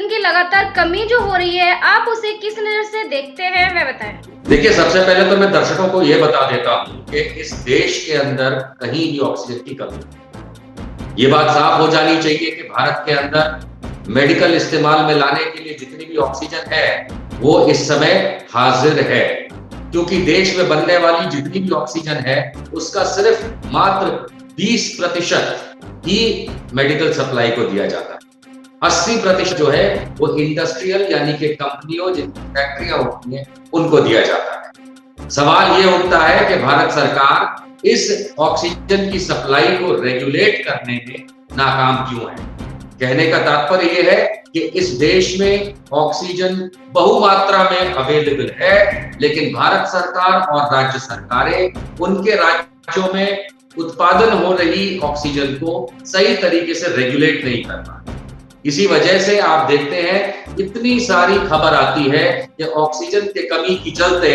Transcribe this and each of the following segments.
Oxygen की लगातार कमी जो हो रही है, आप उसे किस नजर से देखते हैं, वह बताएं। देखिए, सबसे पहले तो मैं दर्शकों को यह बता देता हूं कि इस देश के अंदर कहीं भी ऑक्सीजन की कमी नहीं। ये बात साफ हो जानी चाहिए कि भारत के अंदर मेडिकल इस्तेमाल में लाने के लिए जितनी भी ऑक्सीजन है वो इस समय हाजिर है, क्योंकि देश में बनने वाली जितनी भी ऑक्सीजन है उसका सिर्फ मात्र 20% ही मेडिकल सप्लाई को दिया जाता है। 80% जो है वो इंडस्ट्रियल यानी कि कंपनियों जिनकी फैक्ट्रियां होती हैं उनको दिया जाता है। सवाल ये उठता है कि भारत सरकार इस ऑक्सीजन की सप्लाई को रेगुलेट करने में नाकाम क्यों है। कहने का तात्पर्य यह है कि इस देश में ऑक्सीजन बहुमात्रा में अवेलेबल है, लेकिन भारत सरकार और राज्य सरकारें उनके राज्यों में उत्पादन हो रही ऑक्सीजन को सही तरीके से रेगुलेट नहीं कर पा रही। इसी वजह से आप देखते हैं इतनी सारी खबर आती है कि ऑक्सीजन की कमी के चलते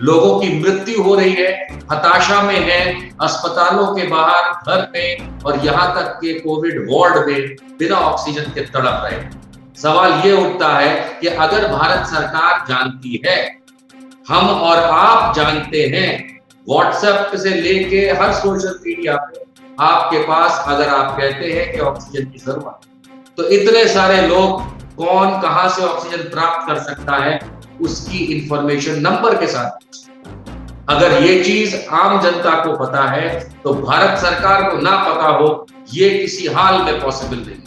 लोगों की मृत्यु हो रही है, हताशा में है, अस्पतालों के बाहर, घर में और यहां तक के कोविड वार्ड में बिना ऑक्सीजन के तड़प रहे हैं। सवाल ये उठता है कि अगर भारत सरकार जानती है, हम और आप जानते हैं, व्हाट्सएप से लेके हर सोशल मीडिया पे आपके पास अगर आप कहते हैं कि ऑक्सीजन की जरूरत, तो इतने सारे लोग कौन कहां से ऑक्सीजन प्राप्त कर सकता है उसकी इंफॉर्मेशन नंबर के साथ। अगर ये चीज आम जनता को पता है तो भारत सरकार को ना पता हो ये किसी हाल में पॉसिबल नहीं।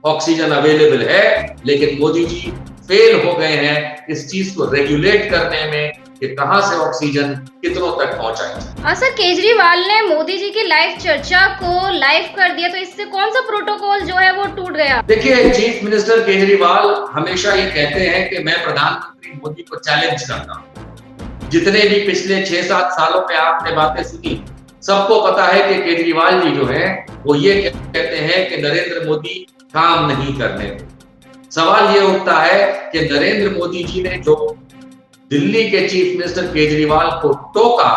ऑक्सीजन अवेलेबल है, लेकिन मोदी जी फेल हो गए हैं इस चीज को रेगुलेट करने में कि कहां से ऑक्सीजन कितनों तक पहुंचाएं। सर, केजरीवाल ने मोदी जी की लाइव चर्चा को लाइव कर दिया, तो इससे कौन सा प्रोटोकॉल जो है वो टूट गया? देखिए, चीफ मिनिस्टर केजरीवाल हमेशा ये कहते हैं कि मैं प्रधानमंत्री मोदी को चैलेंज करता हूं। जितने भी पिछले 6-7 सालों में आपने बातें सुनी, सबको पता है कि केजरीवाल जी जो है वो ये कहते हैं कि नरेंद्र मोदी काम नहीं करने देते। सवाल ये उठता है कि नरेंद्र मोदी जी ने जो दिल्ली के चीफ मिनिस्टर केजरीवाल को टोका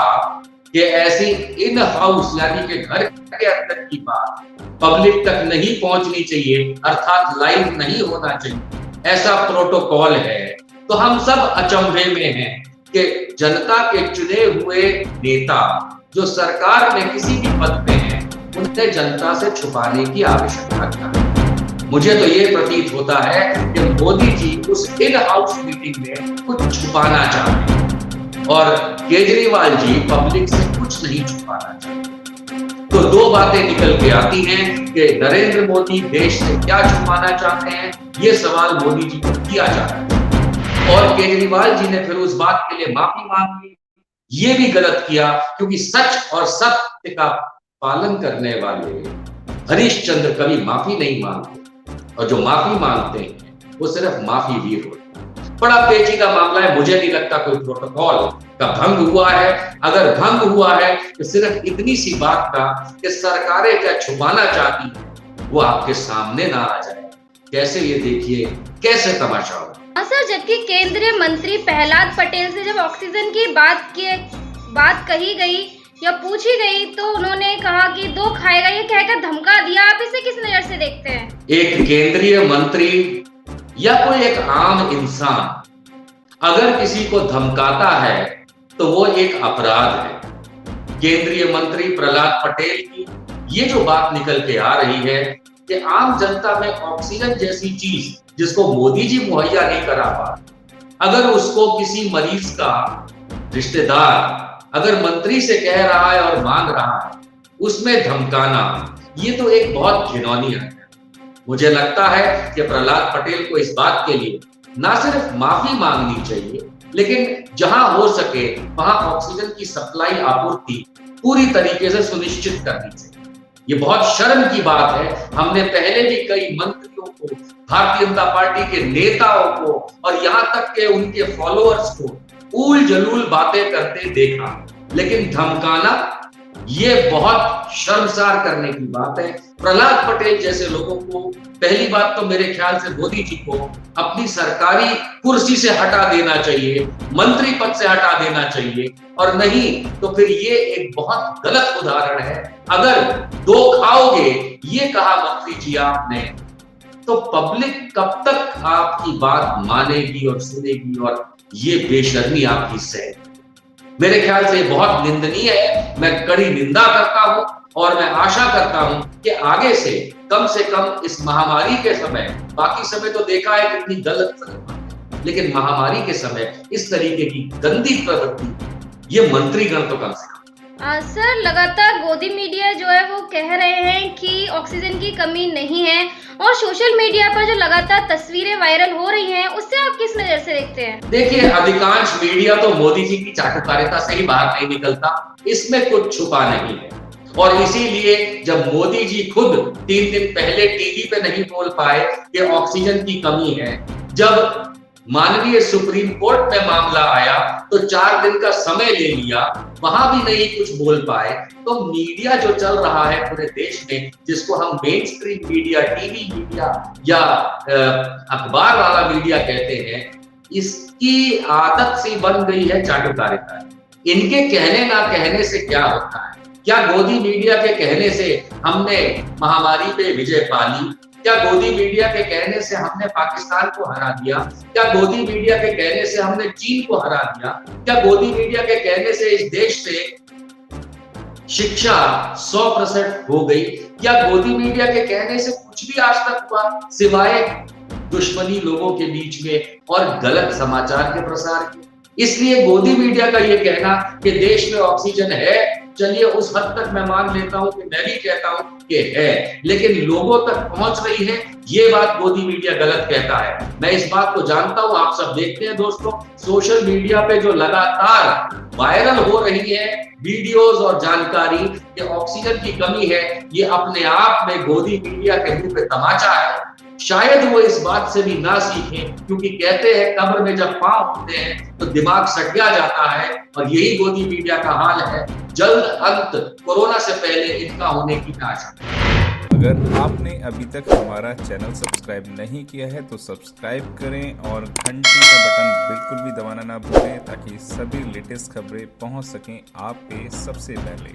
कि ऐसी इन हाउस यानी कि घर के अंदर की बात पब्लिक तक नहीं पहुंचनी चाहिए, अर्थात लाइव नहीं होना चाहिए, ऐसा प्रोटोकॉल है, तो हम सब अचंभे में हैं कि जनता के चुने हुए नेता जो सरकार में किसी भी पद पे हैं, उन्हें जनता से छुपाने की आवश्यकता क्या है। मुझे तो ये प्रतीत होता है कि मोदी जी उस इन हाउस मीटिंग में कुछ छुपाना चाहते हैं और केजरीवाल जी पब्लिक से कुछ नहीं छुपाना चाहते। तो दो बातें निकल के आती हैं कि नरेंद्र मोदी देश से क्या छुपाना चाहते हैं, ये सवाल मोदी जी को किया जा रहा है और केजरीवाल जी ने फिर उस बात के लिए माफी मांग ली। ये भी गलत किया, क्योंकि सच और सत्य का पालन करने वाले हरिश्चंद्र कभी माफी नहीं मांगते और जो माफी मांगते हैं वो सिर्फ माफी वीर होते हैं। बड़ा पेचीदा मामला है, मुझे नहीं लगता कोई प्रोटोकॉल का भंग हुआ है। अगर भंग हुआ है तो सिर्फ इतनी सी बात का कि सरकारें क्या छुपाना चाहती हैं वो आपके सामने ना आ जाए। कैसे ये देखिए कैसे तमाशा हो। सर, जबकि केंद्रीय मंत्री प्रहलाद पटेल से जब ऑक्सीजन की बात कही गई या पूछी गई तो उन्होंने कहा कि दो खाएगा, ये कहकर धमका दिया। आप इसे किस नजर से देखते हैं? एक केंद्रीय मंत्री या कोई एक आम इंसान अगर किसी को धमकाता है तो वो एक अपराध है। केंद्रीय मंत्री प्रहलाद पटेल की ये जो बात निकल के आ रही है कि आम जनता में ऑक्सीजन जैसी चीज जिसको मोदी जी मुहैया नहीं करा पा, अगर उसको किसी मरीज का रिश्तेदार अगर मंत्री से कह रहा है और मांग रहा है, उसमें धमकाना, ये तो एक बहुत घिनौनी है। मुझे लगता है कि प्रहलाद पटेल को इस बात के लिए ना सिर्फ माफी मांगनी चाहिए, लेकिन जहां हो सके वहां ऑक्सीजन की सप्लाई आपूर्ति पूरी तरीके से सुनिश्चित करनी चाहिए। ये बहुत शर्म की बात है। हमने पहले भी कई मंत्रियों को, भारतीय जनता पार्टी के नेताओं को और यहां तक के उनके फॉलोअर्स को ऊल जलूल बातें करते देखा, लेकिन धमकाना ये बहुत शर्मसार करने की बात है। प्रहलाद पटेल जैसे लोगों को पहली बात तो मेरे ख्याल से मोदी जी को अपनी सरकारी कुर्सी से हटा देना चाहिए, मंत्री पद से हटा देना चाहिए, और नहीं तो फिर ये एक बहुत गलत उदाहरण है। अगर दो खाओगे ये कहा मंत्री जी आपने, तो पब्लिक कब तक आपकी बात मानेगी और सुनेगी और ये बेशर्मी आपकी सहेगी? मेरे ख्याल से बहुत निंदनीय है। मैं कड़ी निंदा करता हूं और मैं आशा करता हूं कि आगे से कम इस महामारी के समय, बाकी समय तो देखा है कितनी गलत, लेकिन महामारी के समय इस तरीके की गंदी प्रवृत्ति ये मंत्रीगण तो कम से कम। सर, लगातार गोदी मीडिया जो है वो कह रहे हैं कि ऑक्सीजन की कमी नहीं है, और सोशल मीडिया पर जो लगातार तस्वीरें वायरल हो रही हैं उससे आप किस नजर से देखते हैं? देखिए, अधिकांश मीडिया तो मोदी जी की चाटुकारिता से ही बाहर नहीं निकलता, इसमें कुछ छुपा नहीं है। और इसीलिए जब मोदी जी खुद 3 दिन पहले टीवी पे नहीं बोल पाए कि ऑक्सीजन की कमी है, जब माननीय सुप्रीम कोर्ट में मामला आया तो 4 दिन का समय ले लिया, वहां भी नहीं कुछ बोल पाए, तो मीडिया जो चल रहा है पूरे देश में, जिसको हम main stream media, TV media या अखबार वाला मीडिया कहते हैं, इसकी आदत सी बन गई है चाटुकारिता। इनके कहने ना कहने से क्या होता है? क्या गोदी मीडिया के कहने से हमने महामारी पे विजय पा ली? क्या गोदी मीडिया के कहने से हमने पाकिस्तान को हरा दिया? क्या गोदी मीडिया के कहने से हमने चीन को हरा दिया? क्या गोदी मीडिया के कहने से इस देश से शिक्षा 100% हो गई? क्या गोदी मीडिया के कहने से कुछ भी आज तक हुआ सिवाय दुश्मनी लोगों के बीच में और गलत समाचार के प्रसार के? इसलिए गोदी मीडिया का ये कहना कि देश में ऑक्सीजन है, चलिए उस हद तक मैं मान लेता हूं कि मैं भी कहता हूं कि है, लेकिन लोगों तक पहुंच रही है ये बात गोदी मीडिया गलत कहता है। मैं इस बात को जानता हूं, आप सब देखते हैं दोस्तों, सोशल मीडिया पे जो लगातार वायरल हो रही है वीडियोस और जानकारी कि ऑक्सीजन की कमी है, ये अपने आप में गोदी मीडिया के मुंह पे तमाचा है। शायद वो इस बात से भी ना सीखें, क्योंकि कहते हैं कब्र में जब पांव होते हैं तो दिमाग सटिया जाता है, और यही गोदी मीडिया का हाल है। जल्द अंत कोरोना से पहले इनका होने की आशा। अगर आपने अभी तक हमारा चैनल सब्सक्राइब नहीं किया है तो सब्सक्राइब करें और घंटी का बटन बिल्कुल भी दबाना ना भूलें, ताकि सभी लेटेस्ट खबरें पहुंच सकें आप पे सबसे पहले।